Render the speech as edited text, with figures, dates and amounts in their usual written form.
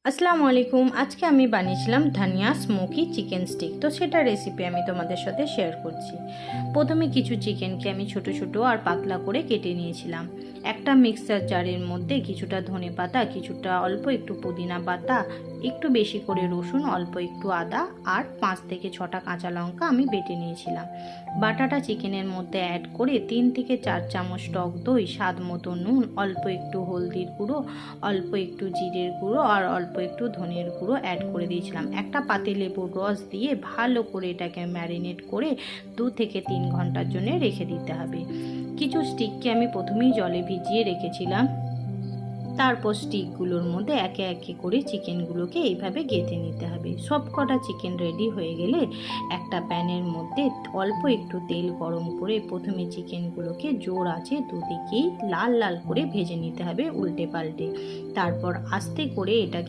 আসসালামু আলাইকুম। আজকে আমি বানিয়েছিলাম ধনিয়া স্মোকি চিকেন স্টিক। তো সেটা রেসিপি আমি তোমাদের সাথে শেয়ার করছি। প্রথমে কিছু চিকেনকে আমি ছোট ছোট আর পাতলা করে কেটে নিয়েছিলাম। একটা মিক্সার জারের মধ্যে কিছুটা ধনে পাতা, কিছুটা অল্প একটু পুদিনা পাতা, একটু বেশি করে রসুন, অল্প একটু আদা আর 5 থেকে 6টা কাঁচা লঙ্কা আমি বেটে নিয়েছিলাম। বাটাটা চিকেনের মধ্যে অ্যাড করে 3 থেকে 4 চামচ টক দই, স্বাদ মতো নুন, অল্প একটু হলদির গুঁড়ো, অল্প একটু জিরের গুঁড়ো আর অল্প একটু ধনের গুঁড়ো অ্যাড করে দিয়েছিলাম। একটা পাতিলেবুর রস দিয়ে ভালো করে এটাকে ম্যারিনেট করে 2 থেকে 3 ঘন্টার জন্য রেখে দিতে হবে। কিছু স্টিককে আমি প্রথমেই জলে ভিজিয়ে রেখেছিলাম। তারপর স্টিকগুলোর মধ্যে একে একে করে চিকেনগুলোকে এইভাবে গেঁথে নিতে হবে। সব কটা চিকেন রেডি হয়ে গেলে একটা প্যানের মধ্যে অল্প একটু তেল গরম করে প্রথমে চিকেনগুলোকে জোর আঁচে দুদিকেই লাল লাল করে ভেজে নিতে হবে উল্টে পাল্টে। তারপর আস্তে করে এটাকে